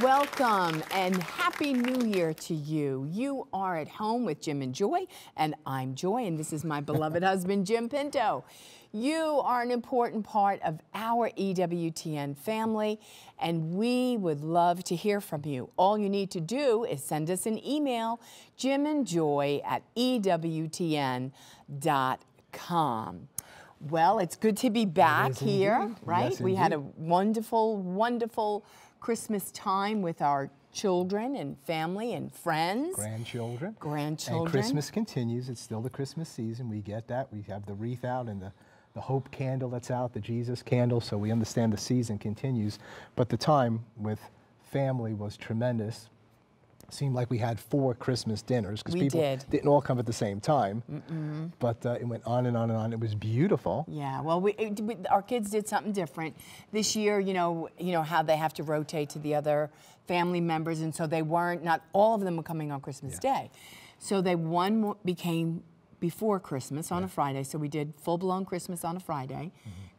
Welcome and Happy New Year to you. You are at home with Jim and Joy, and I'm Joy, and this is my beloved husband, Jim Pinto. You are an important part of our EWTN family, and we would love to hear from you. All you need to do is send us an email, jimandjoy@EWTN.com. Well, it's good to be back here, indeed. right? Yes, we had a indeed. wonderful, wonderful Christmas time with our children and family and friends. Grandchildren. Grandchildren. And Christmas continues. It's still the Christmas season. We get that. We have the wreath out and the hope candle that's out, the Jesus candle, so we understand the season continues. But the time with family was tremendous. Seemed like we had 4 Christmas dinners because people didn't all come at the same time. But it went on and on and on. It was beautiful. Yeah, well, our kids did something different this year. You know how they have to rotate to the other family members, and so they weren't. Not all of them were coming on Christmas Day, so one became before Christmas on a Friday. So we did full-blown Christmas on a Friday.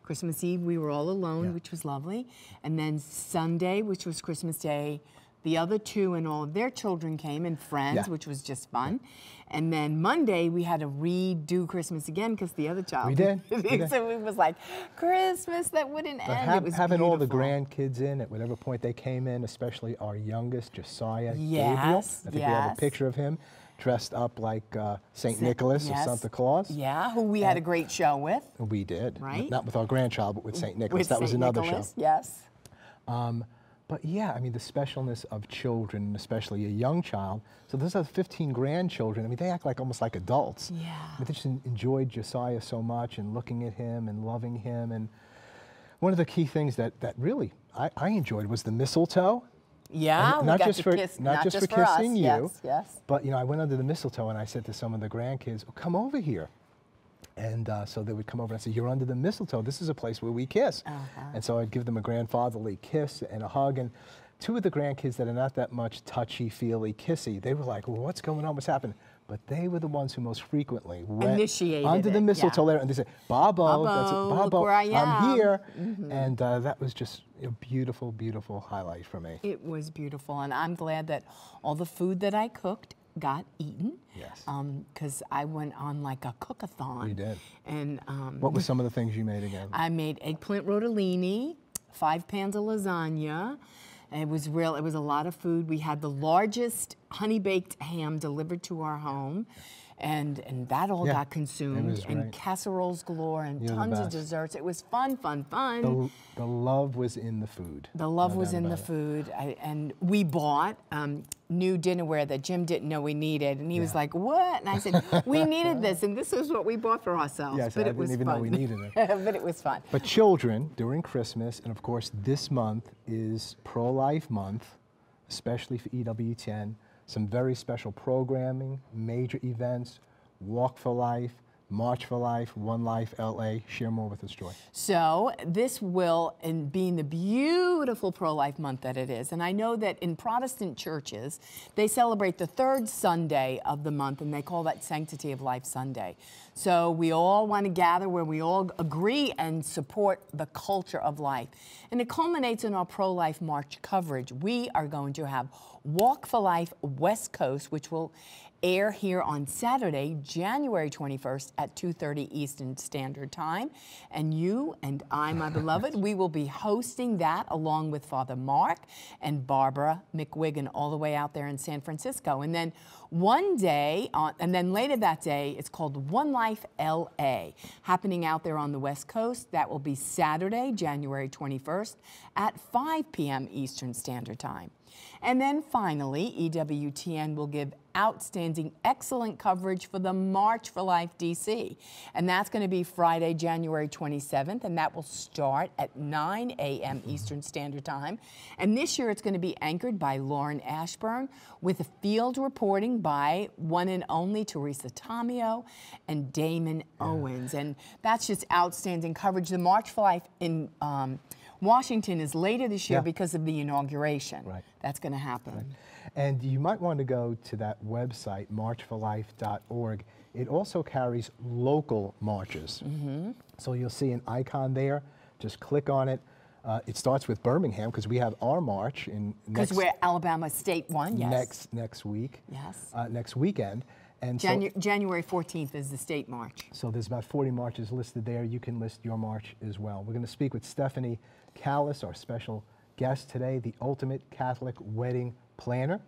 Christmas Eve we were all alone, which was lovely, and then Sunday, which was Christmas Day. The other 2 and all of their children came and friends, which was just fun. And then Monday, we had to redo Christmas again because the other child. We did. So it was like Christmas that wouldn't end. It was having beautiful. all the grandkids in at whatever point they came in, especially our youngest, Josiah Gabriel. I think we have a picture of him dressed up like St. Nicholas or Santa Claus. Yeah, who we had a great show with. We did. Right. Not with our grandchild, but with St. Nicholas. That was St. another Nicholas, show. Yes. But yeah, I mean, the specialness of children, and especially a young child. So those are 15 grandchildren. I mean, they act like almost like adults. Yeah. I mean, they just enjoyed Josiah so much and looking at him and loving him. And one of the key things that really I enjoyed was the mistletoe. Yeah, and not just for kissing you. Yes, yes. But you know, I went under the mistletoe and I said to some of the grandkids, "Oh, come over here." And so they would come over and say, "You're under the mistletoe. This is a place where we kiss." And so I'd give them a grandfatherly kiss and a hug. And 2 of the grandkids that are not that much touchy-feely kissy, they were like, "Well, what's going on? What's happening?" But they were the ones who most frequently went initiated under the mistletoe there, and they said, "Bobo, that's it, Bobo, look where I am. I'm here." And that was just a beautiful, beautiful highlight for me. It was beautiful, and I'm glad that all the food that I cooked got eaten. Yes. Because I went on like a cook-a-thon. You did. And what were some of the things you made again? I made eggplant rotellini, 5 pans of lasagna. It was a lot of food. We had the largest honey-baked ham delivered to our home. And that all got consumed, and casseroles galore, and tons of desserts. It was fun, fun, fun. The love was in the food. The love was in the food, and we bought new dinnerware that Jim didn't know we needed, and he was like, "What?" And I said, "We needed this, and this is what we bought for ourselves." Yes, but I it was didn't even fun. know we needed it. But it was fun. But children, during Christmas, and of course this month is Pro-Life Month, especially for EWTN. Some very special programming, major events, Walk for Life, March for Life, One Life LA. Share more with us, Joy. So this will, and being the beautiful pro-life month that it is, and I know that in Protestant churches, they celebrate the 3rd Sunday of the month, and they call that Sanctity of Life Sunday. So we all want to gather where we all agree and support the culture of life. And it culminates in our pro-life March coverage. We are going to have Walk for Life West Coast, which will air here on Saturday, January 21st at 2:30 Eastern Standard Time. And you and I, my beloved, we will be hosting that along with Father Mark and Barbara McWigan all the way out there in San Francisco. And then one day, and then later that day, it's called One Life LA, happening out there on the West Coast. That will be Saturday, January 21st at 5 p.m. Eastern Standard Time. And then finally, EWTN will give outstanding, excellent coverage for the March for Life DC. And that's going to be Friday, January 27th, and that will start at 9 a.m. Eastern Standard Time. And this year it's going to be anchored by Lauren Ashburn with a field reporting by one and only Teresa Tomeo and Damon Owens. And that's just outstanding coverage. The March for Life in Washington is later this year because of the inauguration. Right. That's going to happen. Right. And you might want to go to that website, marchforlife.org. It also carries local marches. So you'll see an icon there. Just click on it. It starts with Birmingham because we have our march in because we're Alabama State one. Yes. Next week. Yes. Next weekend. And January 14th is the state march. So there's about 40 marches listed there. You can list your march as well. We're going to speak with Stephanie Calis, our special guest today, the ultimate Catholic wedding planner.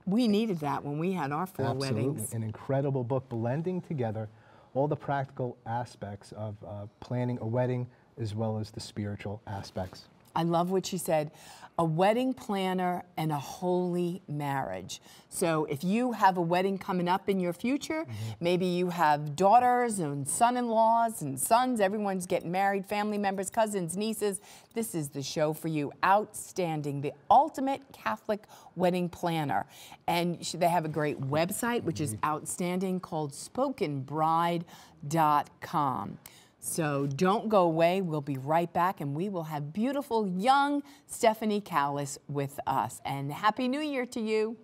We needed that when we had our 4 weddings. Absolutely. An incredible book blending together all the practical aspects of planning a wedding as well as the spiritual aspects. I love what she said, a wedding planner and a holy marriage. So if you have a wedding coming up in your future, maybe you have daughters and son-in-laws and sons, everyone's getting married, family members, cousins, nieces, this is the show for you. Outstanding, the ultimate Catholic wedding planner. And they have a great website, which is outstanding, called spokenbride.com. So don't go away. We'll be right back, and we will have beautiful young Stephanie Calis with us. And Happy New Year to you.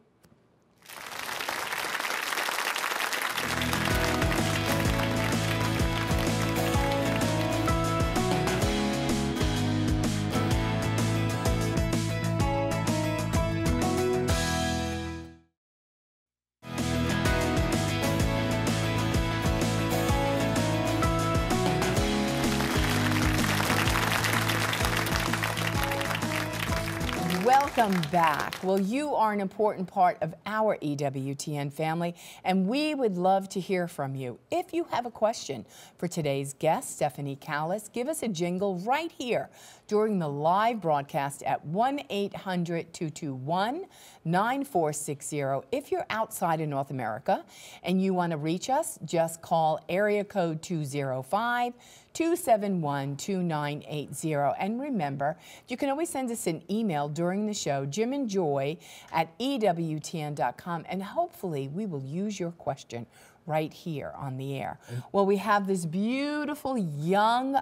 Welcome back. Well, you are an important part of our EWTN family, and we would love to hear from you. If you have a question for today's guest, Stephanie Calis, give us a jingle right here during the live broadcast at 1-800-221-9460. If you're outside of North America and you want to reach us, just call area code 205-271-2980. And remember, you can always send us an email during the show, jimandjoy@EWTN.com, and hopefully we will use your question right here on the air. Well, we have this beautiful young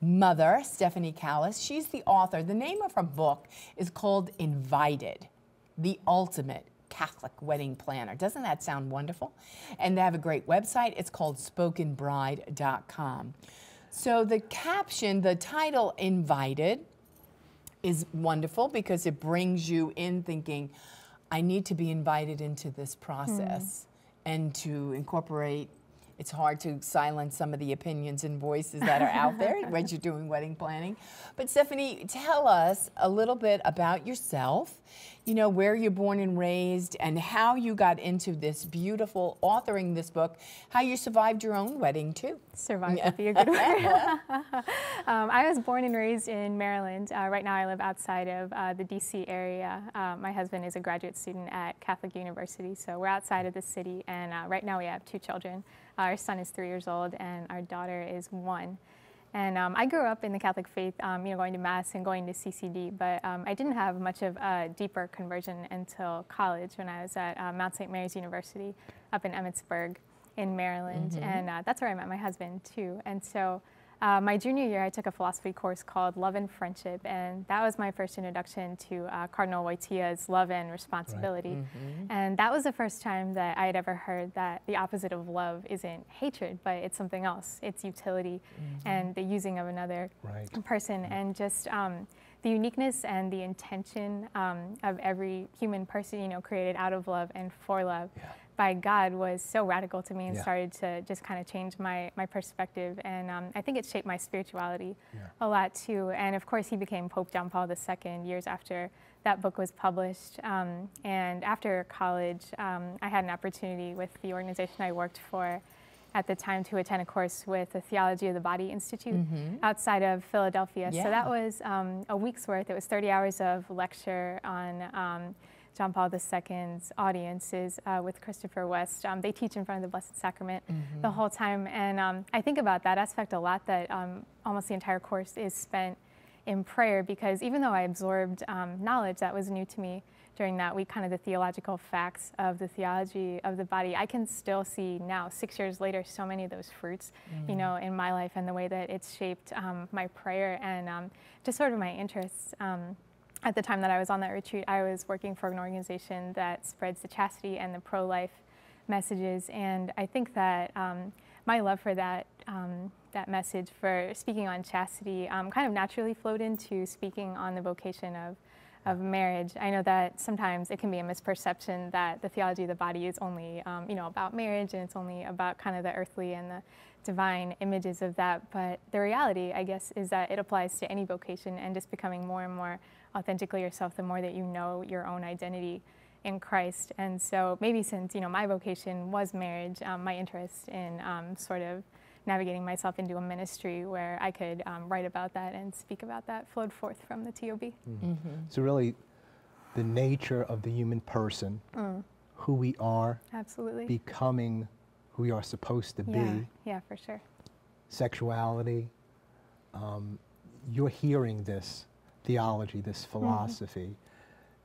mother, Stephanie Calis. She's the author. The name of her book is called Invited, the Ultimate Catholic Wedding Planner. Doesn't that sound wonderful? And they have a great website. It's called spokenbride.com. So the caption, the title Invited, is wonderful because it brings you in thinking, I need to be invited into this process and to incorporate. It's hard to silence some of the opinions and voices that are out there when you're doing wedding planning. But Stephanie, tell us a little bit about yourself, you know, where you're born and raised and how you got into this beautiful, authoring this book, how you survived your own wedding too. Survived would be a good word. I was born and raised in Maryland. Right now I live outside of the DC area. My husband is a graduate student at Catholic University, so we're outside of the city, and right now we have 2 children. Our son is 3 years old and our daughter is 1. And I grew up in the Catholic faith, you know, going to Mass and going to CCD, but I didn't have much of a deeper conversion until college when I was at Mount St. Mary's University up in Emmitsburg in Maryland. And that's where I met my husband too. And so my junior year, I took a philosophy course called Love and Friendship, and that was my first introduction to Cardinal Wojtyła's love and responsibility. Right. And that was the first time that I had ever heard that the opposite of love isn't hatred, but it's something else. It's utility and the using of another person, and just the uniqueness and the intention of every human person, you know, created out of love and for love. By God was so radical to me and started to just kind of change my perspective. And I think it shaped my spirituality a lot too. And of course, he became Pope John Paul II years after that book was published. And after college, I had an opportunity with the organization I worked for at the time to attend a course with the Theology of the Body Institute outside of Philadelphia. So that was a week's worth. It was 30 hours of lecture on John Paul II's audiences with Christopher West. They teach in front of the Blessed Sacrament the whole time. And I think about that aspect a lot, that almost the entire course is spent in prayer, because even though I absorbed knowledge that was new to me during that week, kind of the theological facts of the theology of the body, I can still see now, 6 years later, so many of those fruits, you know, in my life and the way that it's shaped my prayer and just sort of my interests. At the time that I was on that retreat, I was working for an organization that spreads the chastity and the pro-life messages, and I think that my love for that that message for speaking on chastity kind of naturally flowed into speaking on the vocation of marriage. I know that sometimes it can be a misperception that the theology of the body is only about marriage, and it's only about kind of the earthly and the divine images of that. But the reality, I guess, is that it applies to any vocation, and just becoming more and more authentically yourself the more that you know your own identity in Christ. And so maybe since my vocation was marriage, my interest in sort of navigating myself into a ministry where I could write about that and speak about that flowed forth from the TOB. Mm-hmm. So really, the nature of the human person, who we are, absolutely, becoming who we are supposed to be. Yeah, for sure. Sexuality. You're hearing this theology, this philosophy,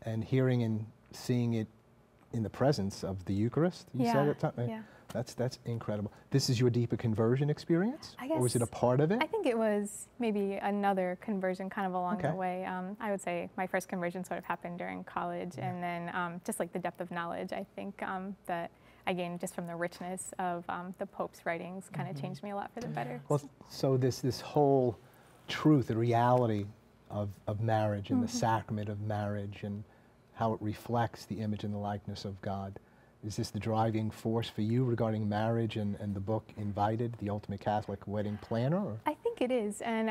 and hearing and seeing it in the presence of the Eucharist. You said it. Yeah. That's incredible. This is your deeper conversion experience? I guess, or was it a part of it? I think it was maybe another conversion kind of along the way. I would say my first conversion sort of happened during college, and then just like the depth of knowledge, I think that I gained just from the richness of the Pope's writings kind of changed me a lot for the better. Well, so this whole truth, the reality of marriage and the sacrament of marriage and how it reflects the image and the likeness of God. Is this the driving force for you regarding marriage and the book Invited, the Ultimate Catholic Wedding Planner? Or? I think it is. And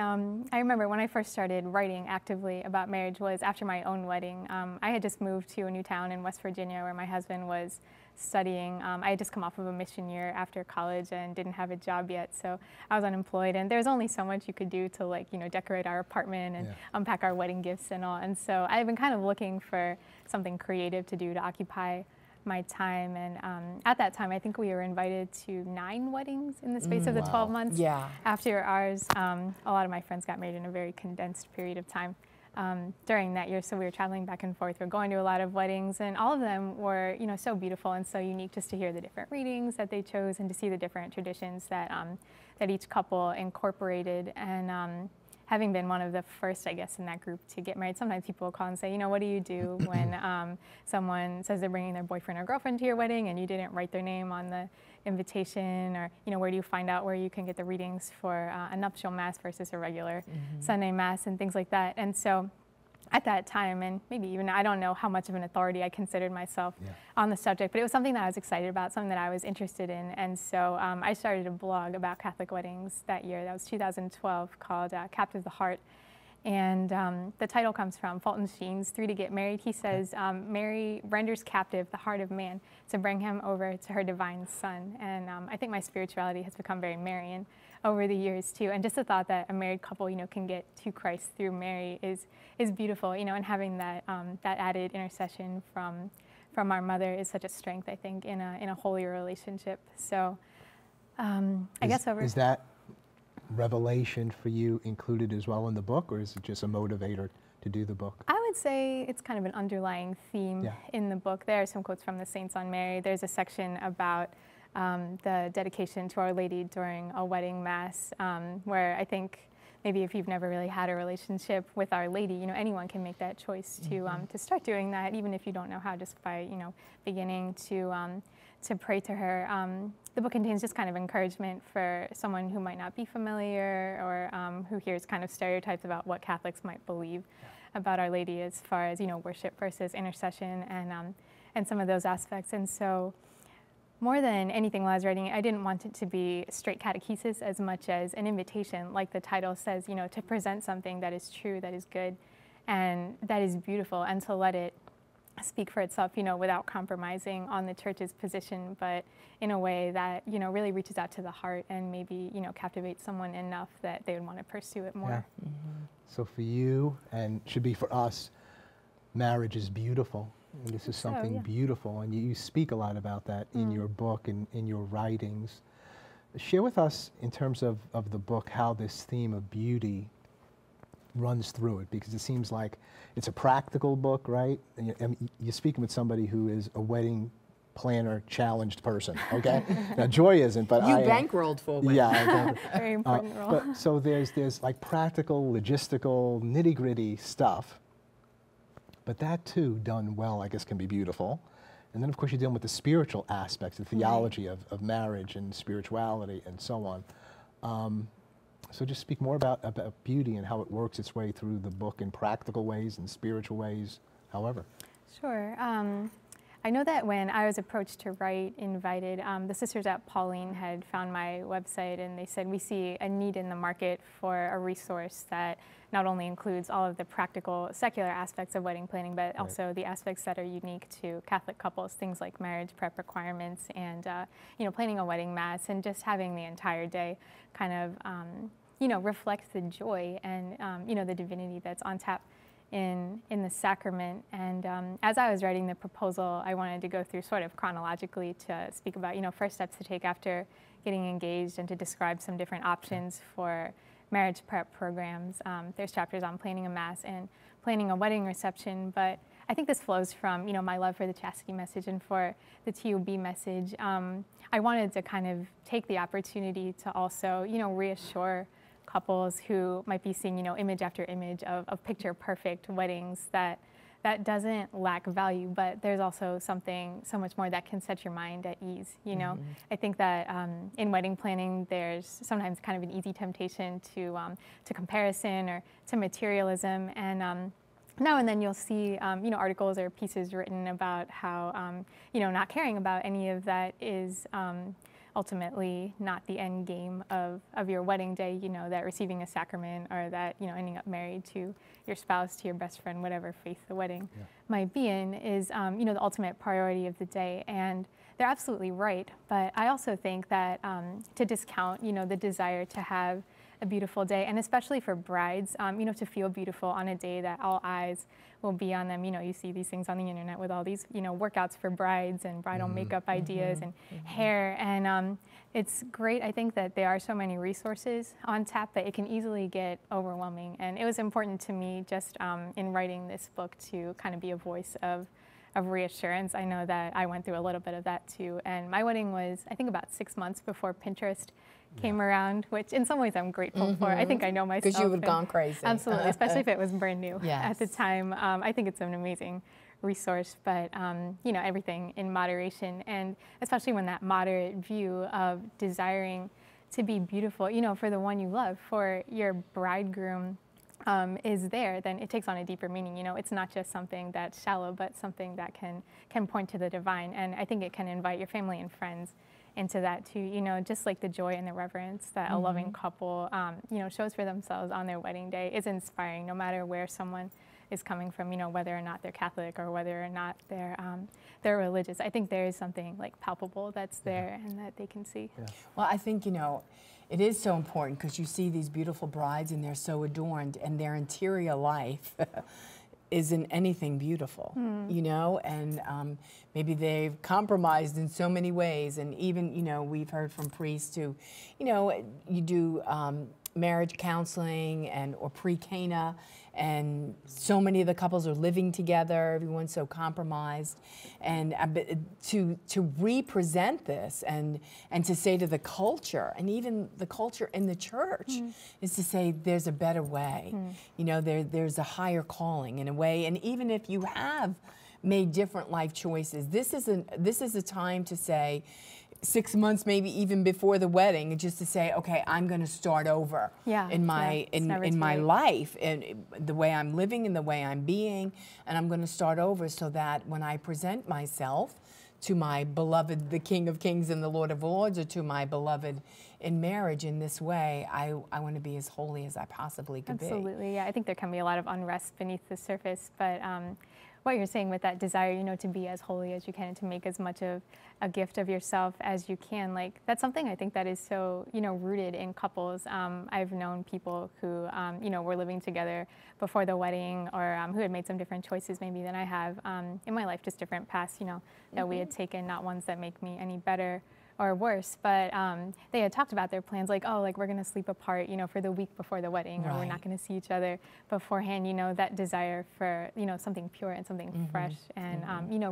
I remember when I first started writing actively about marriage was after my own wedding. I had just moved to a new town in West Virginia where my husband was studying. I had just come off of a mission year after college and didn't have a job yet, so I was unemployed, and there's only so much you could do to decorate our apartment and unpack our wedding gifts and all. And so I've been kind of looking for something creative to do to occupy my time, and at that time I think we were invited to 9 weddings in the space of the 12 months after ours. A lot of my friends got married in a very condensed period of time during that year, so we were traveling back and forth. We were going to a lot of weddings, and all of them were so beautiful and so unique, just to hear the different readings that they chose and to see the different traditions that that each couple incorporated. And having been one of the first, I guess, in that group to get married, sometimes people will call and say, what do you do when someone says they're bringing their boyfriend or girlfriend to your wedding and you didn't write their name on the invitation? Or, where do you find out where you can get the readings for a nuptial mass versus a regular Sunday mass and things like that? And so at that time, and maybe even, I don't know how much of an authority I considered myself on the subject, but it was something that I was excited about, something that I was interested in. And so I started a blog about Catholic weddings that year. That was 2012, called Captive the Heart. And the title comes from Fulton Sheen's 3 to Get Married. He says, Mary renders captive the heart of man to bring him over to her divine son. And I think my spirituality has become very Marian over the years too. And just the thought that a married couple, can get to Christ through Mary is beautiful, and having that that added intercession from our mother is such a strength, I think, in a holier relationship. So I guess is that revelation for you included as well in the book, or is it just a motivator to do the book? I would say it's kind of an underlying theme in the book. There are some quotes from the Saints on Mary. There's a section about the dedication to Our Lady during a wedding mass, where I think maybe if you've never really had a relationship with Our Lady, anyone can make that choice to start doing that, even if you don't know how, just by beginning to pray to her. The book contains just kind of encouragement for someone who might not be familiar, or who hears kind of stereotypes about what Catholics might believe about Our Lady as far as worship versus intercession and some of those aspects. And so, more than anything while I was writing it, I didn't want it to be straight catechesis as much as an invitation, like the title says, to present something that is true, that is good, and that is beautiful, and to let it speak for itself, without compromising on the Church's position, but in a way that, really reaches out to the heart and maybe, captivates someone enough that they would want to pursue it more. Yeah. So for you, and should be for us, marriage is beautiful. And this is something beautiful, and you speak a lot about that in your book and in your writings. Share with us, in terms of the book, how this theme of beauty runs through it, because it seems like it's a practical book, right? And you're speaking with somebody who is a wedding planner challenged person, okay? Now Joy isn't, but you bankrolled for women. Yeah, very important role. But, so there's like practical, logistical, nitty-gritty stuff. But that too, done well, I guess, can be beautiful. And then, of course, you're dealing with the spiritual aspects, the theology of marriage and spirituality and so on. So just speak more about beauty and how it works its way through the book in practical ways and spiritual ways, however. Sure. I know that when I was approached to write Invited, the sisters at Pauline had found my website, and they said, we see a need in the market for a resource that not only includes all of the practical secular aspects of wedding planning, but also the aspects that are unique to Catholic couples, things like marriage prep requirements and planning a wedding mass and just having the entire day kind of reflect the joy and the divinity that's on tap in the sacrament. And as I was writing the proposal, I wanted to go through sort of chronologically to speak about first steps to take after getting engaged and to describe some different options for marriage prep programs. There's chapters on planning a mass and planning a wedding reception, but I think this flows from my love for the chastity message and for the TOB message. I wanted to kind of take the opportunity to also reassure couples who might be seeing image after image of picture perfect weddings that doesn't lack value, but there's also something so much more that can set your mind at ease. I think that in wedding planning, there's sometimes kind of an easy temptation to comparison or to materialism, and now and then you'll see articles or pieces written about how not caring about any of that is ultimately not the end game of your wedding day, that receiving a sacrament or that, ending up married to your spouse, to your best friend, whatever faith the wedding might be in, is, the ultimate priority of the day. And they're absolutely right. But I also think that to discount, the desire to have a beautiful day, and especially for brides, to feel beautiful on a day that all eyes will be on them. You see these things on the internet with all these, workouts for brides and bridal makeup ideas and hair. And it's great, I think, that there are so many resources on tap, but it can easily get overwhelming. And it was important to me just in writing this book to kind of be a voice of reassurance. I know that I went through a little bit of that too. And my wedding was, I think, about 6 months before Pinterest came around, which in some ways I'm grateful for. I think I know myself. Because you would have gone crazy. Absolutely, especially if it was brand new at the time. I think it's an amazing resource, but everything in moderation, and especially when that moderate view of desiring to be beautiful, for the one you love, for your bridegroom, is there, then it takes on a deeper meaning. It's not just something that's shallow, but something that can point to the divine. And I think it can invite your family and friends into that too, just like the joy and the reverence that a loving couple, shows for themselves on their wedding day is inspiring, no matter where someone is coming from, whether or not they're Catholic or whether or not they're religious. I think there is something like palpable that's there and that they can see. Well, I think, it is so important because you see these beautiful brides and they're so adorned, and their interior life isn't anything beautiful, and maybe they've compromised in so many ways. And even, we've heard from priests who, you do marriage counseling or pre-Cana, and so many of the couples are living together, everyone's so compromised. And to represent this and to say to the culture, and even the culture in the church, is to say there's a better way. There's a higher calling in a way. And even if you have made different life choices, this is a time to say, 6 months, maybe even before the wedding, just to say, okay, I'm going to start over in my life, and the way I'm living and the way I'm being, and I'm going to start over so that when I present myself to my beloved, the King of Kings and the Lord of Lords, or to my beloved in marriage in this way, I want to be as holy as I possibly could be. Absolutely, yeah. I think there can be a lot of unrest beneath the surface, but what you're saying with that desire, to be as holy as you can and to make as much of a gift of yourself as you can, like, that's something I think that is so, rooted in couples. I've known people who, were living together before the wedding, or who had made some different choices maybe than I have in my life, just different paths, that we had taken, not ones that make me any better or worse, but they had talked about their plans, like, oh, like, we're going to sleep apart, for the week before the wedding, or we're not going to see each other beforehand. That desire for, something pure and something fresh and,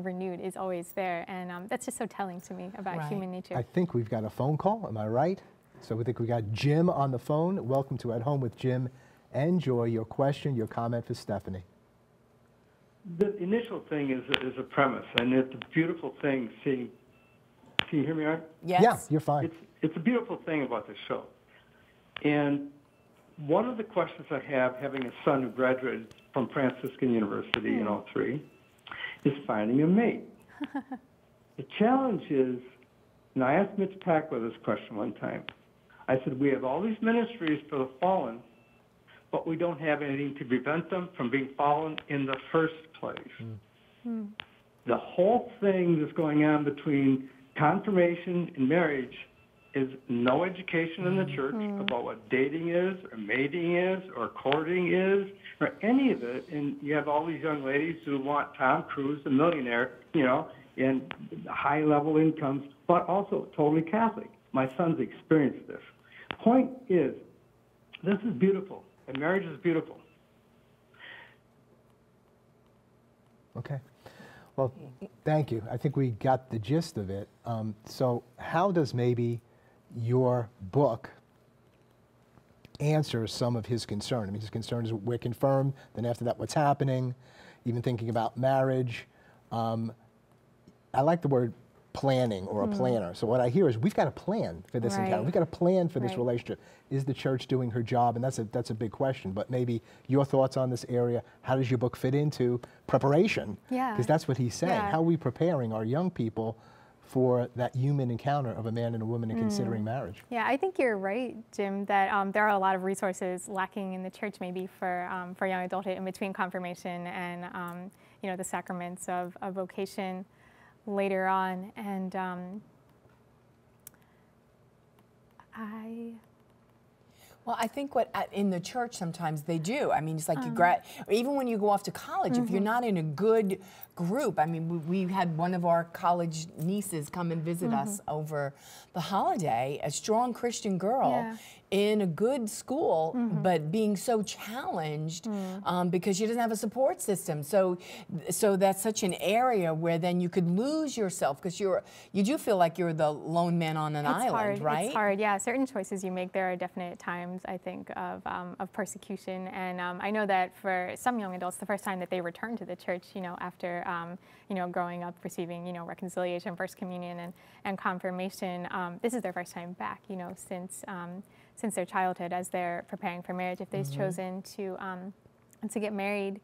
renewed is always there. And that's just so telling to me about human nature. I think we've got a phone call, am I right? So we think we got Jim on the phone. Welcome to At Home with Jim and Joy. Your question, your comment for Stephanie. The initial thing is a premise, and it's a beautiful thing seeing. Can you hear me, Art? Yes. Yeah, you're fine. It's a beautiful thing about this show. And one of the questions I have, having a son who graduated from Franciscan University in '03, is finding a mate. The challenge is, and I asked Mitch Packler this question one time. I said, we have all these ministries for the fallen, but we don't have anything to prevent them from being fallen in the first place. The whole thing that's going on between confirmation and marriage is no education in the church about what dating is or mating is or courting is or any of it. And you have all these young ladies who want Tom Cruise, a millionaire, you know, and high-level incomes, but also totally Catholic. My son's experienced this. Point is, this is beautiful, and marriage is beautiful. Okay. Well, thank you. I think we got the gist of it. So how does maybe your book answer some of his concern? I mean, his concern is we're confirmed, then after that, what's happening, even thinking about marriage. I like the word planning or a planner. So what I hear is we've got a plan for this encounter. We've got a plan for this relationship. Is the church doing her job? And that's a big question. But maybe your thoughts on this area. How does your book fit into preparation? Yeah. Because that's what he's saying. Yeah. How are we preparing our young people for that human encounter of a man and a woman and considering marriage? Yeah, I think you're right, Jim, that there are a lot of resources lacking in the church maybe for young adulthood in between confirmation and you know, the sacraments of vocation later on. And Well, I think what in the church sometimes they do. I mean, it's like or even when you go off to college, if you're not in a good group. I mean, we had one of our college nieces come and visit us over the holiday, a strong Christian girl in a good school, but being so challenged because she doesn't have a support system. So that's such an area where then you could lose yourself because you do feel like you're the lone man on an island, right? It's hard, yeah. Certain choices you make, there are definite times, I think, of persecution. And I know that for some young adults, the first time that they return to the church, you know, after, you know, growing up, receiving, you know, reconciliation, First Communion, and confirmation, this is their first time back, you know, since their childhood as they're preparing for marriage, if they've chosen to get married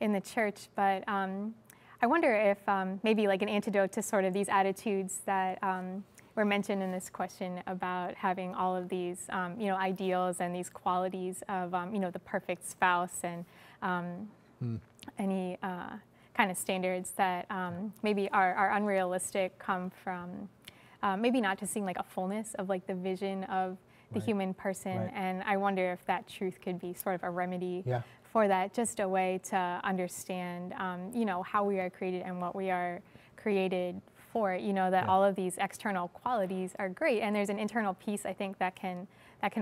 in the church. But I wonder if maybe like an antidote to sort of these attitudes that were mentioned in this question about having all of these, you know, ideals and these qualities of, you know, the perfect spouse and any kind of standards that maybe are unrealistic come from maybe not just seeing like a fullness of like the vision of the human person. And I wonder if that truth could be sort of a remedy for that, just a way to understand, you know, how we are created and what we are created for, you know, that all of these external qualities are great. And there's an internal peace, I think, that can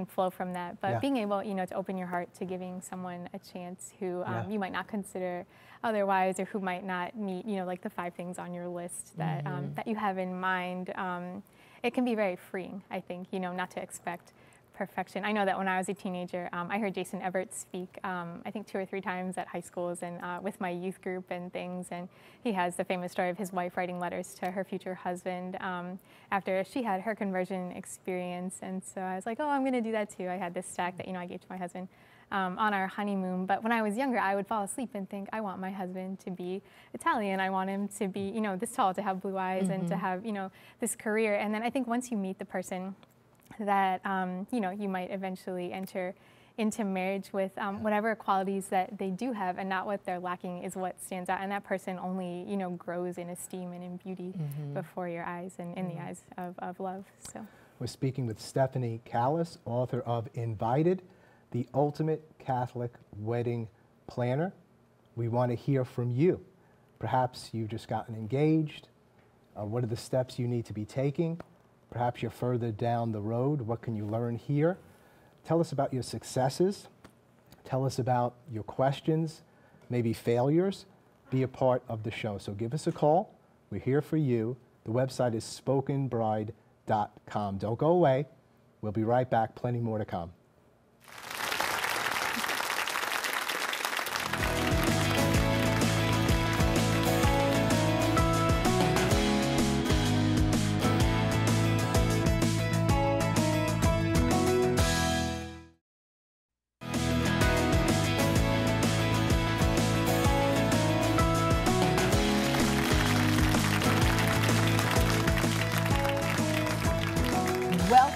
flow from that. But being able, you know, to open your heart to giving someone a chance who you might not consider otherwise, or who might not meet, you know, like the 5 things on your list that, that you have in mind, it can be very freeing, I think, you know, not to expect perfection. I know that when I was a teenager, I heard Jason Everett speak, I think 2 or 3 times at high schools and with my youth group and things. And he has the famous story of his wife writing letters to her future husband after she had her conversion experience. And so I was like, oh, I'm going to do that too. I had this stack that, you know, I gave to my husband on our honeymoon. But when I was younger, I would fall asleep and think, I want my husband to be Italian. I want him to be, you know, this tall, to have blue eyes and to have, you know, this career. And then I think once you meet the person that, you know, you might eventually enter into marriage with, whatever qualities that they do have and not what they're lacking is what stands out. And that person only, you know, grows in esteem and in beauty before your eyes and in the eyes of love. So we're speaking with Stephanie Calis, author of Invited, the Ultimate Catholic Wedding Planner. We want to hear from you. Perhaps you've just gotten engaged. What are the steps you need to be taking? Perhaps you're further down the road. What can you learn here? Tell us about your successes. Tell us about your questions, maybe failures. Be a part of the show. So give us a call. We're here for you. The website is spokenbride.com. Don't go away. We'll be right back. Plenty more to come.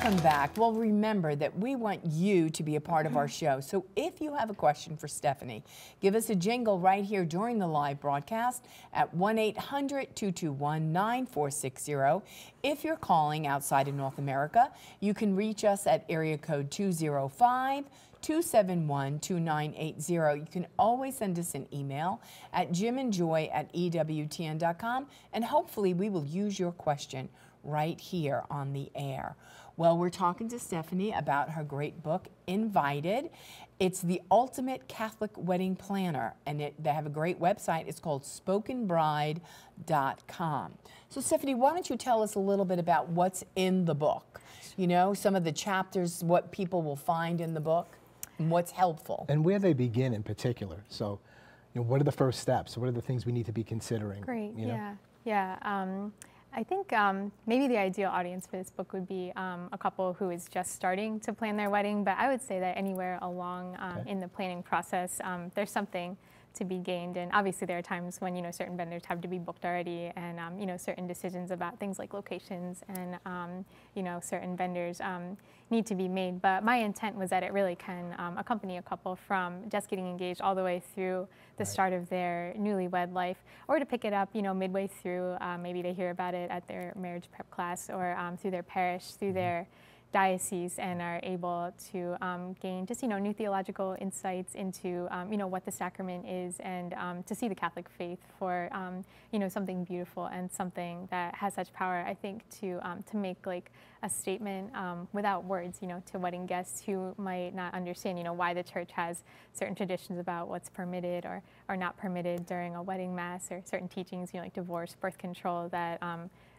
Welcome back. Well, remember that we want you to be a part of our show. So if you have a question for Stephanie, give us a jingle right here during the live broadcast at 1-800-221-9460. If you're calling outside of North America, you can reach us at area code 205-271-2980. You can always send us an email at jimandjoy@ewtn.com, and hopefully we will use your question right here on the air. Well, we're talking to Stephanie about her great book, Invited. It's the ultimate Catholic wedding planner, and they have a great website. It's called spokenbride.com. So, Stephanie, why don't you tell us a little bit about what's in the book? You know, some of the chapters, what people will find in the book, and what's helpful. And where they begin in particular. So, you know, what are the first steps? What are the things we need to be considering? Great, you know? yeah. I think maybe the ideal audience for this book would be a couple who is just starting to plan their wedding, but I would say that anywhere along in the planning process, there's something to be gained. And obviously there are times when, you know, certain vendors have to be booked already, and, you know, certain decisions about things like locations and, you know, certain vendors need to be made. But my intent was that it really can accompany a couple from just getting engaged all the way through the start of their newlywed life, or to pick it up, you know, midway through. Maybe they hear about it at their marriage prep class, or through their parish, through their diocese, and are able to gain just, you know, new theological insights into, you know, what the sacrament is, and to see the Catholic faith for, you know, something beautiful and something that has such power, I think, to make like a statement without words, you know, to wedding guests who might not understand, you know, why the church has certain traditions about what's permitted or not permitted during a wedding mass, or certain teachings, you know, like divorce, birth control, that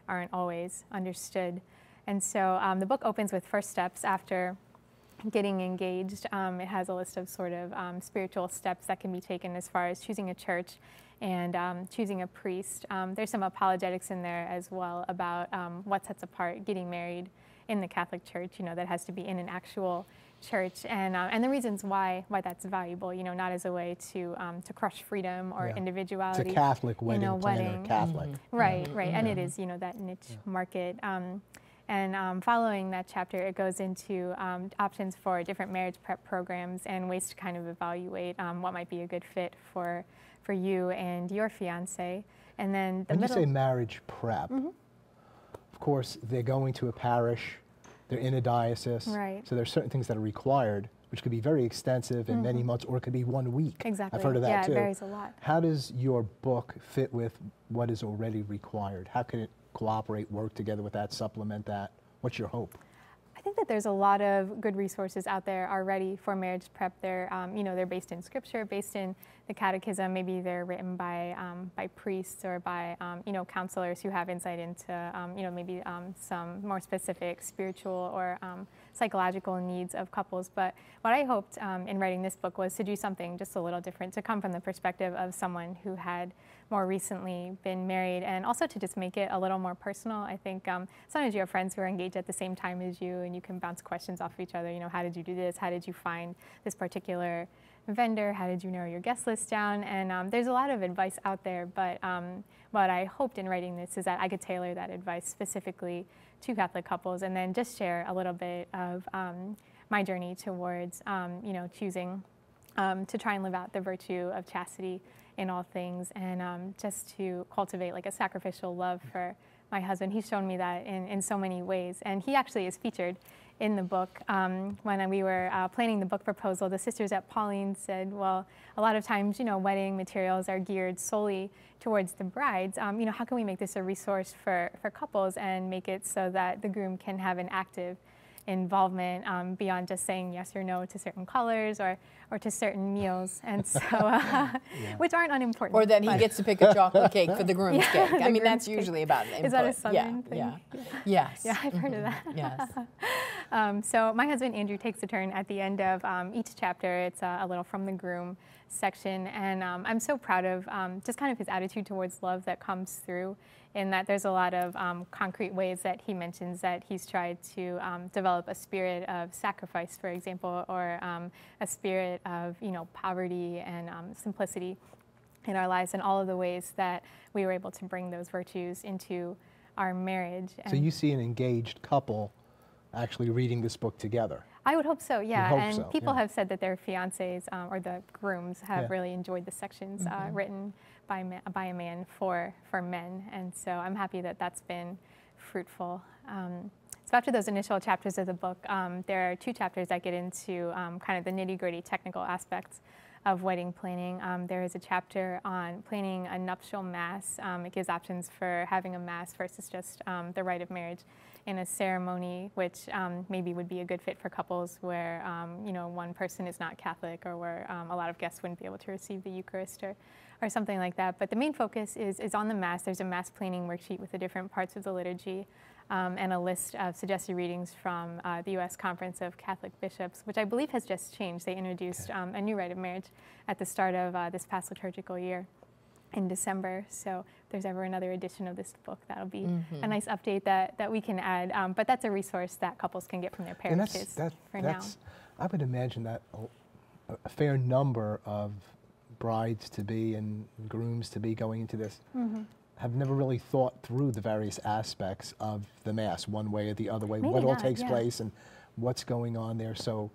aren't always understood. And so the book opens with first steps after getting engaged. It has a list of sort of spiritual steps that can be taken as far as choosing a church and choosing a priest. There's some apologetics in there as well about what sets apart getting married in the Catholic Church, you know, that has to be in an actual church, and the reasons why that's valuable, you know, not as a way to crush freedom or individuality. It's a Catholic wedding planner, Catholic. Right, and it is, you know, that niche market. And following that chapter, it goes into options for different marriage prep programs and ways to kind of evaluate what might be a good fit for you and your fiance. And then when you say marriage prep, of course, they're going to a parish, they're in a diocese, so there's certain things that are required, which could be very extensive in many months, or it could be 1 week. Exactly. I've heard of that too. Yeah, it varies a lot. How does your book fit with what is already required? How can it cooperate, work together with that, supplement that? What's your hope? I think that there's a lot of good resources out there already for marriage prep. They're, you know, they're based in scripture, based in the catechism. Maybe they're written by priests or by, you know, counselors who have insight into, you know, maybe some more specific spiritual or psychological needs of couples. But what I hoped in writing this book was to do something just a little different, to come from the perspective of someone who had more recently been married, and also to just make it a little more personal. I think sometimes you have friends who are engaged at the same time as you, and you can bounce questions off of each other. You know, how did you do this? How did you find this particular vendor? How did you narrow your guest list down? And there's a lot of advice out there, but what I hoped in writing this is that I could tailor that advice specifically to Catholic couples, and then just share a little bit of my journey towards, you know, choosing to try and live out the virtue of chastity in all things, and just to cultivate like a sacrificial love for my husband. He's shown me that in so many ways, and he actually is featured in the book. When we were planning the book proposal, the sisters at Pauline said, well, a lot of times, you know, wedding materials are geared solely towards the brides. You know, how can we make this a resource for couples and make it so that the groom can have an active involvement beyond just saying yes or no to certain colors or to certain meals, and so which aren't unimportant. Or that he gets to pick a chocolate cake for the groom's cake. I mean, that's usually about input. Is that a Southern thing? Yes. Yeah, I've heard of that. Yes. So my husband Andrew takes a turn at the end of each chapter. It's a little from the groom section, and I'm so proud of just kind of his attitude towards love that comes through, in that there's a lot of concrete ways that he mentions that he's tried to develop a spirit of sacrifice, for example, or a spirit of, you know, poverty and simplicity in our lives, and all of the ways that we were able to bring those virtues into our marriage. So you see an engaged couple actually reading this book together. I would hope so, yeah. Hope and so, people yeah. have said that their fiancés or the grooms have Yeah. really enjoyed the sections written by a man for men. And so I'm happy that that's been fruitful. So after those initial chapters of the book, there are 2 chapters that get into kind of the nitty-gritty technical aspects of wedding planning. There is a chapter on planning a nuptial mass. It gives options for having a mass versus just the rite of marriage in a ceremony, which maybe would be a good fit for couples where one person is not Catholic, or where a lot of guests wouldn't be able to receive the Eucharist or something like that. But the main focus is on the Mass. There's a Mass planning worksheet with the different parts of the liturgy and a list of suggested readings from the U.S. Conference of Catholic Bishops, which I believe has just changed. They introduced a new rite of marriage at the start of this past liturgical year in December. So if there's ever another edition of this book, that'll be a nice update that we can add. But that's a resource that couples can get from their parishes for now. I would imagine that a fair number of brides-to-be and grooms-to-be going into this have never really thought through the various aspects of the Mass, one way or the other way, Maybe what all not, takes yeah. place and what's going on there. So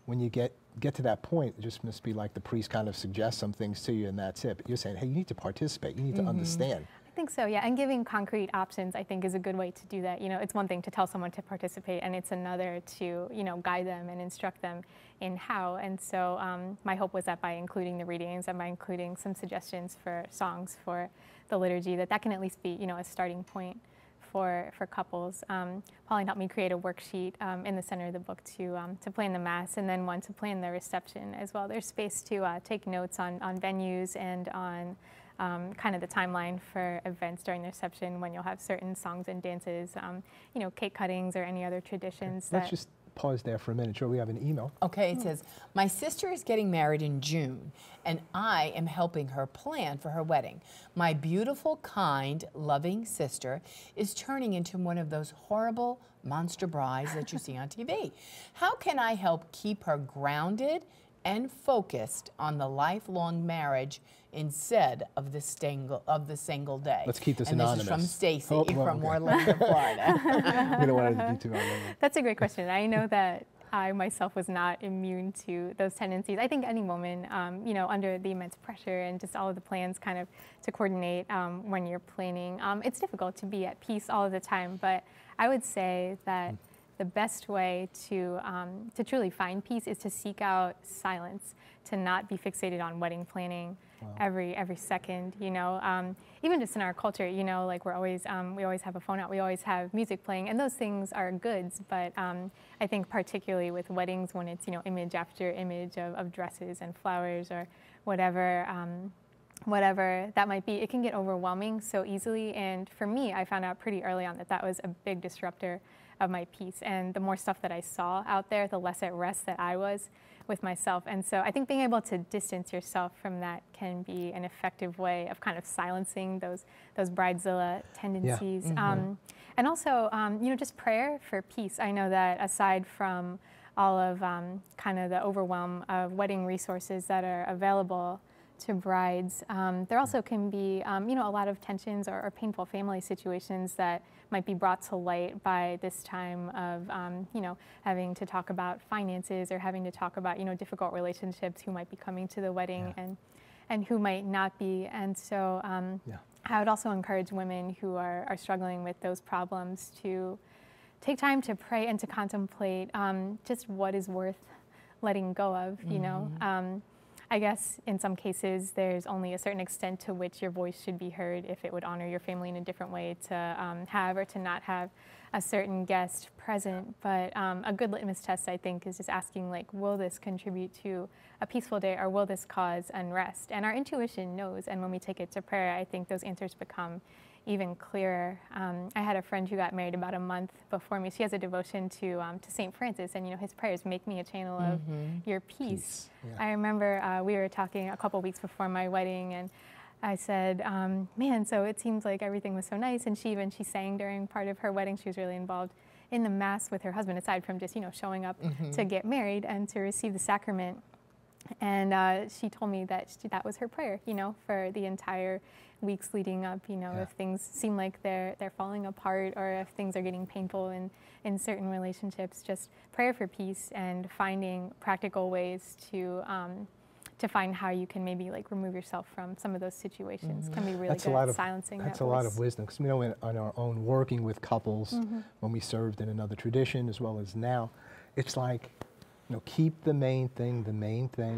when you get to that point, it just must be like the priest kind of suggests some things to you and that's it. But you're saying, hey, you need to participate, you need to understand. I think so, yeah. And giving concrete options, I think, is a good way to do that. It's one thing to tell someone to participate, and it's another to, guide them and instruct them in how. And so my hope was that by including the readings and by including some suggestions for songs for the liturgy, that can at least be, a starting point for couples. Pauline helped me create a worksheet in the center of the book to plan the Mass, and then one to plan the reception as well. There's space to take notes on venues and on kind of the timeline for events during the reception, when you'll have certain songs and dances, cake cuttings or any other traditions. Let's just pause there for a minute. Sure, we have an email. Okay, it says, my sister is getting married in June, and I am helping her plan for her wedding. My beautiful, kind, loving sister is turning into one of those horrible monster brides that you see on TV. How can I help keep her grounded and focused on the lifelong marriage instead of the single day? Let's keep this and anonymous. This is from Stacy from okay. Orlando, Florida. We don't want to do too much. That's a great question. I know that I myself was not immune to those tendencies. I think any woman, under the immense pressure and just all of the plans kind of to coordinate when you're planning, it's difficult to be at peace all of the time. But I would say that the best way to truly find peace is to seek out silence, to not be fixated on wedding planning every second. Even just in our culture, like we always have a phone out, we always have music playing, and those things are goods. But I think particularly with weddings, when it's image after image of dresses and flowers or whatever that might be, it can get overwhelming so easily. And for me, I found out pretty early on that was a big disruptor of my peace. And the more stuff that I saw out there, the less at rest that I was with myself. And so I think being able to distance yourself from that can be an effective way of kind of silencing those bridezilla tendencies. Yeah. And also, just prayer for peace. I know that aside from all of kind of the overwhelm of wedding resources that are available to brides, there also can be, a lot of tensions or painful family situations that might be brought to light by this time of, having to talk about finances or having to talk about, difficult relationships, who might be coming to the wedding and who might not be. And so I would also encourage women who are struggling with those problems to take time to pray and to contemplate just what is worth letting go of, I guess in some cases there's only a certain extent to which your voice should be heard if it would honor your family in a different way to have or to not have a certain guest present. But a good litmus test, I think, is just asking, like, will this contribute to a peaceful day or will this cause unrest? And our intuition knows, and when we take it to prayer, I think those answers become even clearer. I had a friend who got married about a month before me. She has a devotion to St. Francis, and his prayers make me a channel of your peace. Yeah. I remember we were talking a couple weeks before my wedding, and I said, man, so it seems like everything was so nice. And she sang during part of her wedding. She was really involved in the Mass with her husband, aside from just showing up to get married and to receive the sacrament. And she told me that that was her prayer, for the entire weeks leading up, if things seem like they're falling apart, or if things are getting painful in certain relationships, just prayer for peace and finding practical ways to find how you can maybe like remove yourself from some of those situations can be really good at silencing that voice. That's a lot of wisdom, because in our own working with couples, when we served in another tradition as well as now, it's like, keep the main thing,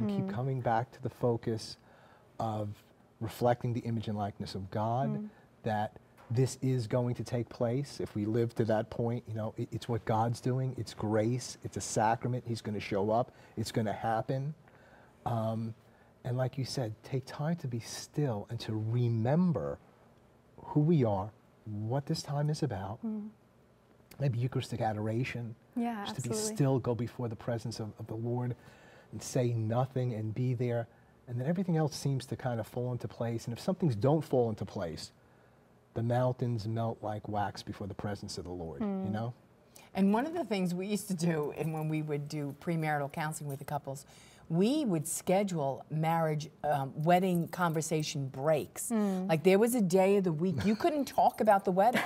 keep coming back to the focus of reflecting the image and likeness of God, that this is going to take place. If we live to that point, it's what God's doing. It's grace. It's a sacrament. He's going to show up. It's going to happen. And like you said, take time to be still and to remember who we are, what this time is about. Maybe Eucharistic adoration. Yeah, just absolutely. to be still, go before the presence of the Lord and say nothing and be there. And then everything else seems to kind of fall into place. And if some things don't fall into place, the mountains melt like wax before the presence of the Lord, And one of the things we used to do, and when we would do premarital counseling with the couples, we would schedule marriage, wedding conversation breaks. Like there was a day of the week you couldn't talk about the wedding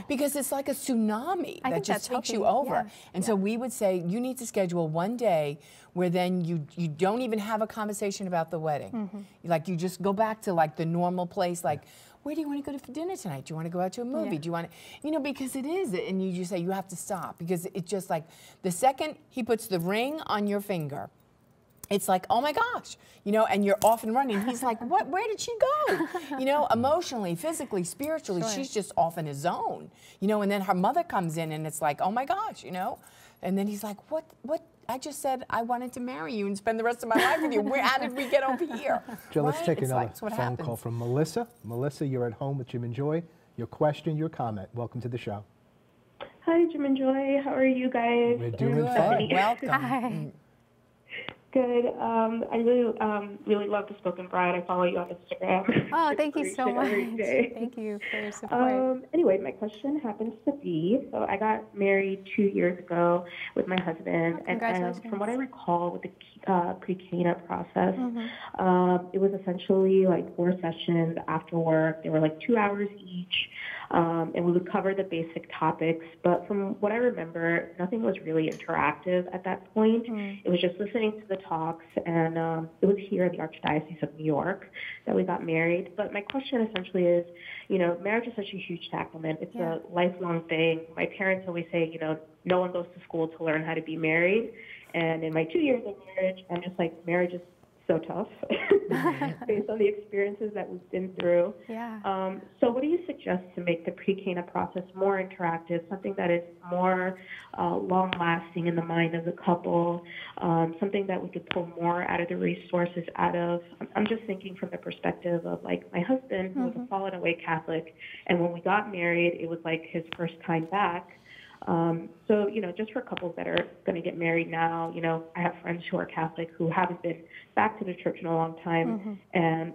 because it's like a tsunami that just takes you over. And so we would say, you need to schedule one day where then you don't even have a conversation about the wedding. Like you just go back to like the normal place, like, where do you want to go to dinner tonight? Do you want to go out to a movie? Do you want to, because it is, and you just say, you have to stop, because it's just like, the second he puts the ring on your finger, it's like, oh my gosh, and you're off and running. He's like, what, where did she go? Emotionally, physically, spiritually, she's just off in a zone, and then her mother comes in and it's like, oh my gosh, and then he's like, what, I just said I wanted to marry you and spend the rest of my life with you. How did we get over here? Joe, let's take another phone call from Melissa. Melissa, you're at home with Jim and Joy. Your question, your comment. Welcome to the show. Hi, Jim and Joy. How are you guys? We're doing fine. Welcome. Hi. Good. I really love The Spoken Bride. I follow you on Instagram. Oh, thank you so much. Thank you for your support. Anyway, my question happens to be, so I got married 2 years ago with my husband. Congratulations. And from what I recall with the pre-Cana process, it was essentially like 4 sessions after work. They were like 2 hours each. And we would cover the basic topics. But from what I remember, nothing was really interactive at that point. It was just listening to the talks, and it was here in the Archdiocese of New York that we got married. But my question essentially is, marriage is such a huge sacrament. It's a lifelong thing. My parents always say, no one goes to school to learn how to be married. And in my 2 years of marriage, I'm just like, marriage is so tough based on the experiences that we've been through. So what do you suggest to make the pre-Cana process more interactive, something that is more long-lasting in the mind of the couple, something that we could pull more out of the resources out of? I'm just thinking from the perspective of like my husband, who was a fallen away Catholic, and when we got married, it was like his first time back. So, just for couples that are going to get married now, I have friends who are Catholic who haven't been back to the church in a long time. And,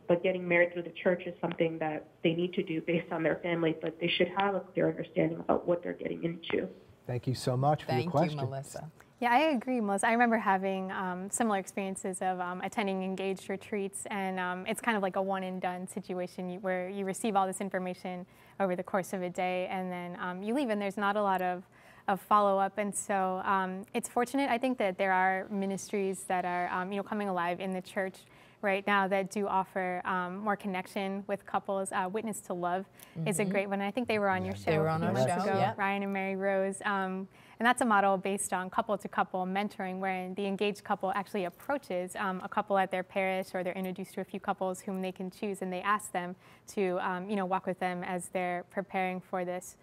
but getting married through the church is something that they need to do based on their family, but they should have a clear understanding about what they're getting into. Thank you so much for your question. Thank you, Melissa. Yeah, I agree, Melissa. I remember having similar experiences of attending engaged retreats, and it's kind of like a one-and-done situation where you receive all this information over the course of a day, and then you leave, and there's not a lot of follow-up. And so it's fortunate, I think, that there are ministries that are coming alive in the church right now that do offer more connection with couples. Witness to Love is a great one. I think they were on your show a few months ago, Ryan and Mary Rose. And that's a model based on couple-to-couple mentoring, wherein the engaged couple actually approaches a couple at their parish, or they're introduced to a few couples whom they can choose, and they ask them to walk with them as they're preparing for this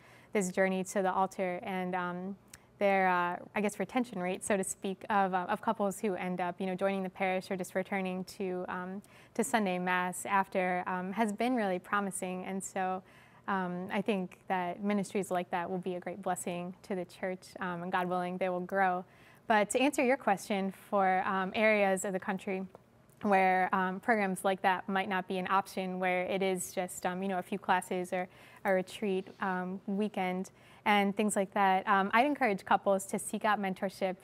journey to the altar. And their, I guess, retention rate, so to speak, of couples who end up, joining the parish or just returning to Sunday Mass after has been really promising. And so I think that ministries like that will be a great blessing to the church, and God willing, they will grow. But to answer your question, for areas of the country where programs like that might not be an option, where it is just a few classes or a retreat weekend and things like that, I'd encourage couples to seek out mentorship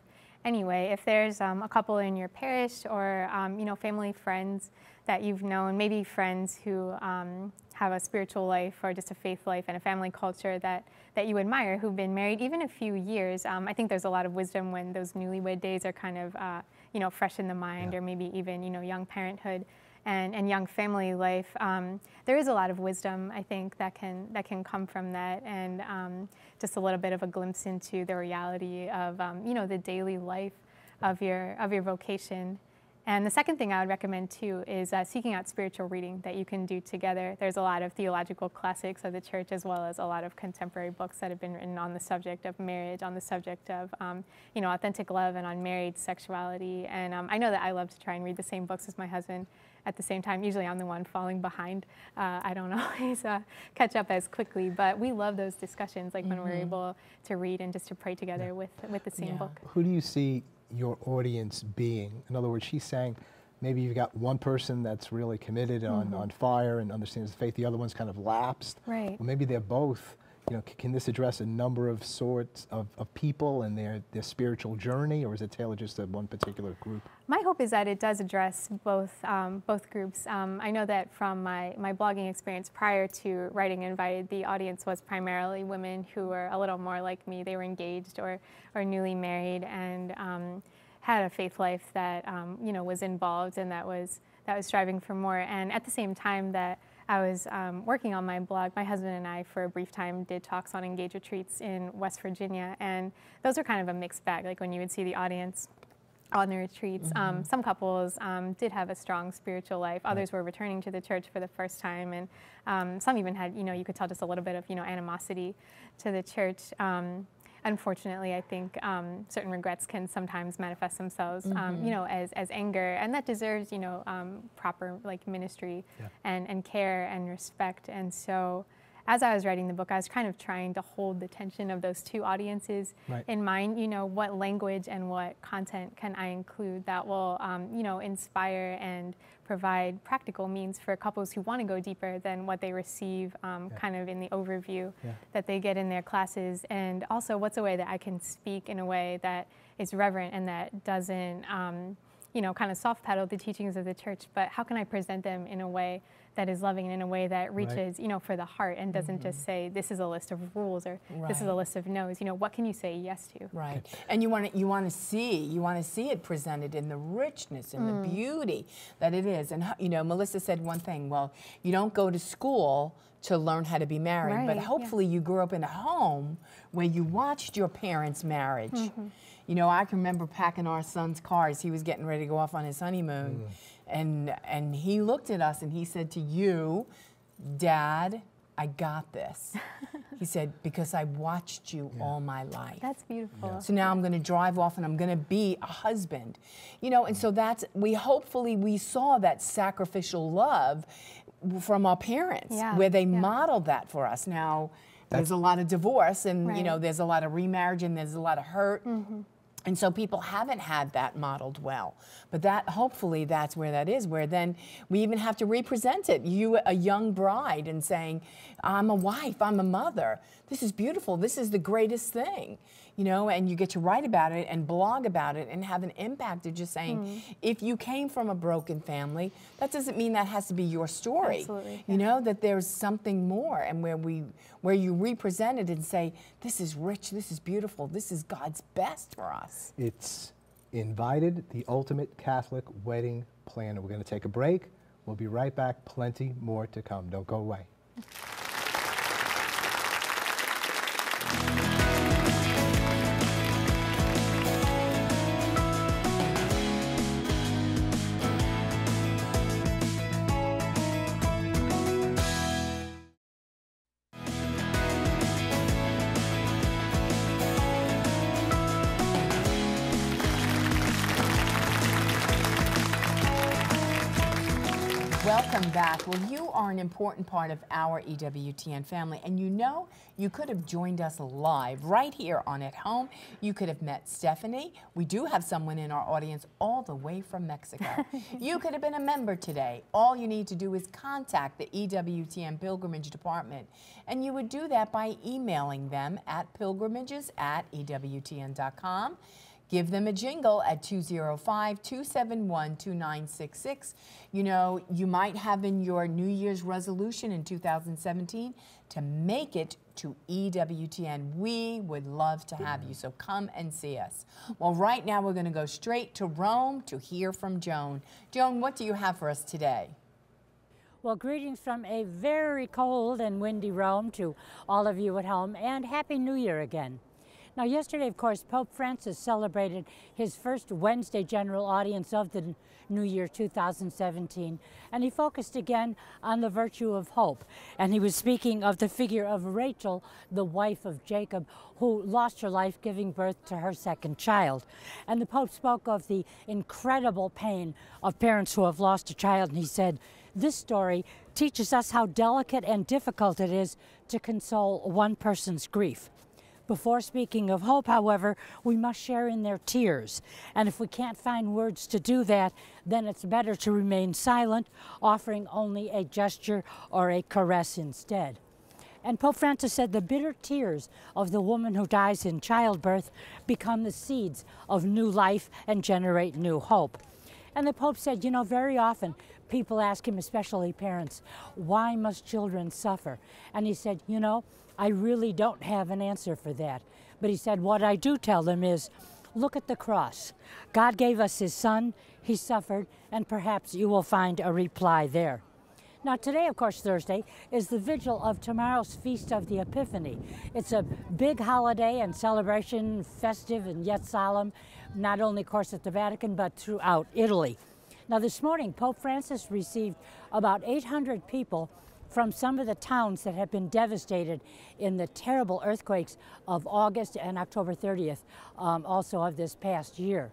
anyway, if there's a couple in your parish or you know, family, friends that you've known, maybe friends who have a spiritual life or just a faith life and a family culture that you admire, who've been married even a few years, I think there's a lot of wisdom when those newlywed days are kind of you know, fresh in the mind, or maybe even, you know, young parenthood and young family life. There is a lot of wisdom, I think, that can come from that, and just a little bit of a glimpse into the reality of you know, the daily life of your vocation. And the second thing I would recommend too is seeking out spiritual reading that you can do together. There's a lot of theological classics of the church, as well as a lot of contemporary books that have been written on the subject of marriage, on the subject of you know, authentic love, and on married sexuality. And I know that I love to try and read the same books as my husband at the same time. Usually I'm the one falling behind. I don't always catch up as quickly, but we love those discussions, like when we're able to read and just to pray together with the same book. Who do you see your audience being? In other words, she's saying maybe you've got one person that's really committed on fire and understands the faith, the other one's kind of lapsed. Right. Well, maybe they're both. You know, can this address a number of sorts of people and their spiritual journey, or is it tailored just to one particular group? My hope is that it does address both groups. I know that from my blogging experience prior to writing Invited, the audience was primarily women who were a little more like me. They were engaged or newly married, and had a faith life that you know, was involved, and that was striving for more. And at the same time that I was working on my blog, my husband and I, for a brief time, did talks on engage retreats in West Virginia, and those are kind of a mixed bag. Like when you would see the audience on the retreats, some couples did have a strong spiritual life. Others were returning to the church for the first time, and some even had, you know, you could tell just a little bit of, you know, animosity to the church. Unfortunately, I think certain regrets can sometimes manifest themselves, you know, as anger, and that deserves, you know, proper like ministry and care and respect. And so, as I was writing the book, I was kind of trying to hold the tension of those two audiences in mind. You know, what language and what content can I include that will, you know, inspire and provide practical means for couples who want to go deeper than what they receive kind of in the overview that they get in their classes. And also, what's a way that I can speak in a way that is reverent and that doesn't, you know, kind of soft pedal the teachings of the church, but how can I present them in a way that is loving, in a way that reaches, you know, for the heart, and doesn't just say, this is a list of rules, or this is a list of no's. You know, what can you say yes to? Right. And you want to see it presented in the richness and the beauty that it is. And, you know, Melissa said one thing, well, you don't go to school to learn how to be married, but hopefully you grew up in a home where you watched your parents' marriage. You know, I can remember packing our son's cars. He was getting ready to go off on his honeymoon. And he looked at us and he said to you, Dad, I got this. He said, because I watched you all my life. That's beautiful. So now I'm going to drive off and I'm going to be a husband. You know, and so that's, hopefully we saw that sacrificial love from our parents, where they modeled that for us. Now, there's a lot of divorce, and you know, there's a lot of remarriage, and there's a lot of hurt. And so people haven't had that modeled well. But that, hopefully that's where that is, where then we even have to represent it. You, a young bride, and saying, I'm a wife, I'm a mother. This is beautiful, this is the greatest thing. You know, and you get to write about it and blog about it and have an impact of just saying, if you came from a broken family, that doesn't mean that has to be your story. Absolutely. You know, that there's something more, and where you represent it and say, this is rich, this is beautiful, this is God's best for us. It's Invited, the ultimate Catholic wedding planner. We're going to take a break. We'll be right back. Plenty more to come. Don't go away. Welcome back. Well, you are an important part of our EWTN family, and you know, you could have joined us live right here on At Home. You could have met Stephanie. We do have someone in our audience all the way from Mexico. You could have been a member today. All you need to do is contact the EWTN Pilgrimage Department, and you would do that by emailing them at pilgrimages@ewtn.com. give them a jingle at 205-271-2966. You know, you might have in your New Year's resolution in 2017 to make it to EWTN. We would love to have you, so come and see us. Well, right now we're going to go straight to Rome to hear from Joan. Joan, what do you have for us today? Well, greetings from a very cold and windy Rome to all of you at home, and Happy New Year again. Now, yesterday, of course, Pope Francis celebrated his first Wednesday general audience of the New Year 2017, and he focused again on the virtue of hope. And he was speaking of the figure of Rachel, the wife of Jacob, who lost her life giving birth to her second child. And the Pope spoke of the incredible pain of parents who have lost a child, and he said, "This story teaches us how delicate and difficult it is to console one person's grief. Before speaking of hope, however, we must share in their tears. And if we can't find words to do that, then it's better to remain silent, offering only a gesture or a caress instead." And Pope Francis said the bitter tears of the woman who dies in childbirth become the seeds of new life and generate new hope. And the Pope said, you know, very often people ask him, especially parents, why must children suffer? And he said, you know, I really don't have an answer for that. But he said, what I do tell them is, look at the cross. God gave us his son, he suffered, and perhaps you will find a reply there. Now today, of course, Thursday, is the vigil of tomorrow's Feast of the Epiphany. It's a big holiday and celebration, festive and yet solemn, not only, of course, at the Vatican, but throughout Italy. Now this morning, Pope Francis received about 800 people from some of the towns that have been devastated in the terrible earthquakes of August and October 30th, also of this past year.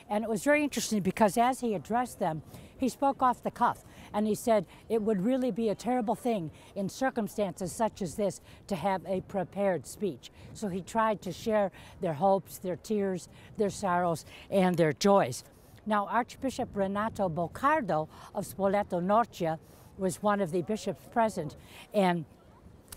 And it was very interesting because as he addressed them, he spoke off the cuff, and he said it would really be a terrible thing in circumstances such as this to have a prepared speech. So he tried to share their hopes, their tears, their sorrows, and their joys. Now, Archbishop Renato Boccardo of Spoleto Norcia was one of the bishops present, and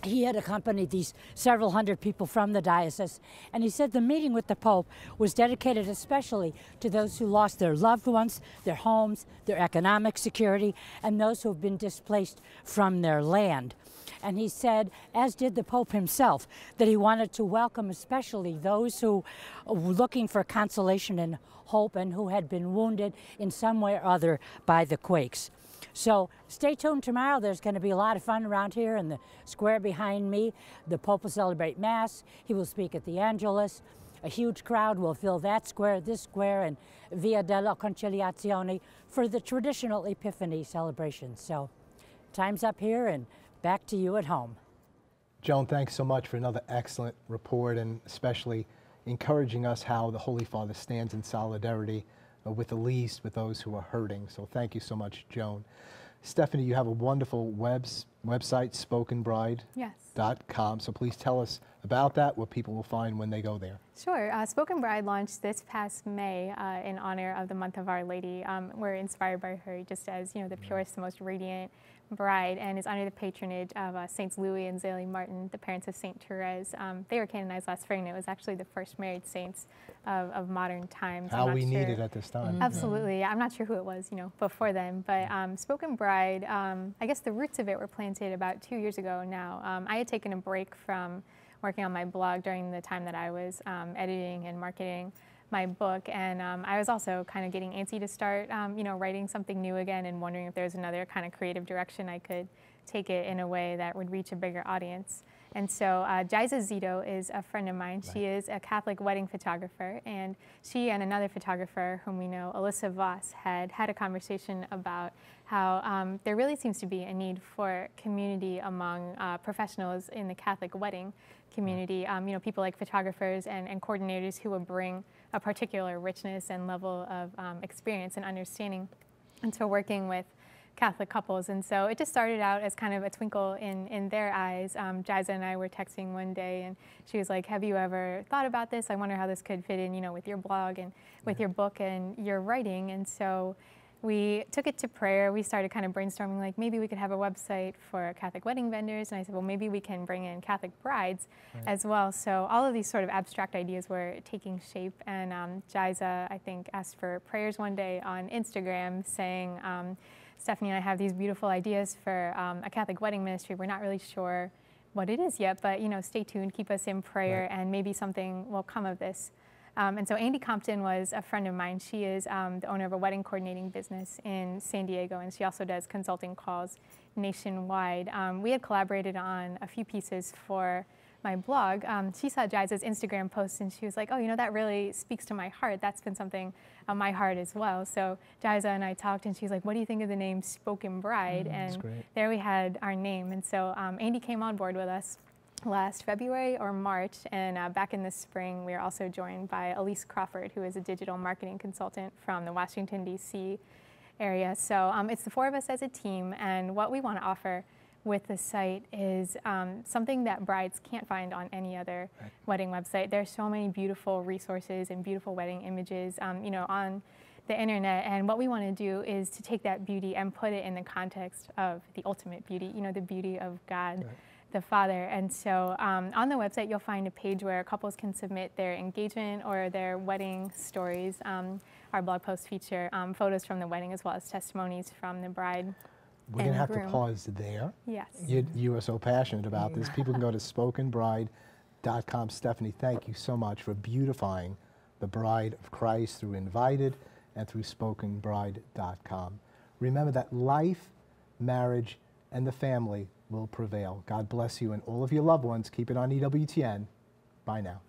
he had accompanied these several hundred people from the diocese, and he said the meeting with the Pope was dedicated especially to those who lost their loved ones, their homes, their economic security, and those who have been displaced from their land. And he said, as did the Pope himself, that he wanted to welcome especially those who were looking for consolation and hope and who had been wounded in some way or other by the quakes. So stay tuned tomorrow. There's going to be a lot of fun around here in the square behind me. The Pope will celebrate Mass. He will speak at the Angelus. A huge crowd will fill that square, this square, and Via della Conciliazione for the traditional Epiphany celebration. So time's up here, and back to you at home. Joan, thanks so much for another excellent report, and especially encouraging us how the Holy Father stands in solidarity with the least, with those who are hurting. So thank you so much, Joan. Stephanie, you have a wonderful website, spokenbride.com. So please tell us about that, what people will find when they go there. Sure. Spoken Bride launched this past May in honor of the month of Our Lady. We're inspired by her just as, you know, the purest, the most radiant bride, and is under the patronage of Saints Louis and Zélie Martin, the parents of Saint Therese. They were canonized last spring, and it was actually the first married saints of modern times. How we need it at this time. Absolutely. I'm not sure who it was, you know, before then, but Spoken Bride, I guess the roots of it were planted about 2 years ago now. I had taken a break from working on my blog during the time that I was editing and marketing my book, and I was also kind of getting antsy to start, you know, writing something new again, and wondering if there was another kind of creative direction I could take it in a way that would reach a bigger audience. And so Jiza Zito is a friend of mine. She is a Catholic wedding photographer, and she and another photographer whom we know, Alyssa Voss, had a conversation about how there really seems to be a need for community among professionals in the Catholic wedding community, you know, people like photographers and coordinators who will bring a particular richness and level of experience and understanding into working with Catholic couples. And so it just started out as kind of a twinkle in their eyes. Jiza and I were texting one day, and she was like, have you ever thought about this? I wonder how this could fit in, you know, with your blog and with your book and your writing. And so we took it to prayer. We started kind of brainstorming, like maybe we could have a website for Catholic wedding vendors. And I said, well, maybe we can bring in Catholic brides as well. So all of these sort of abstract ideas were taking shape. And Jiza, I think, asked for prayers one day on Instagram saying, Stephanie and I have these beautiful ideas for a Catholic wedding ministry. We're not really sure what it is yet, but stay tuned, keep us in prayer, and maybe something will come of this. And so Andy Compton was a friend of mine. She is the owner of a wedding coordinating business in San Diego, and she also does consulting calls nationwide. We had collaborated on a few pieces for my blog. She saw Jiza's Instagram post, and she was like, oh, that really speaks to my heart. That's been something on my heart as well. So Jiza and I talked, and she's like, what do you think of the name Spoken Bride? And there we had our name. And so Andy came on board with us last February or March, and back in the spring we are also joined by Elise Crawford, who is a digital marketing consultant from the Washington, D.C. area. So it's the four of us as a team, and what we want to offer with the site is something that brides can't find on any other wedding website. There's so many beautiful resources and beautiful wedding images on the internet, and what we want to do is to take that beauty and put it in the context of the ultimate beauty, the beauty of God the Father. And so on the website you'll find a page where couples can submit their engagement or their wedding stories. Our blog posts feature photos from the wedding as well as testimonies from the bride. We're going to have to pause there. Yes. You are so passionate about this. People can go to spokenbride.com. Stephanie, thank you so much for beautifying the bride of Christ through Invited and through spokenbride.com. Remember that life, marriage, and the family will prevail. God bless you and all of your loved ones. Keep it on EWTN. Bye now.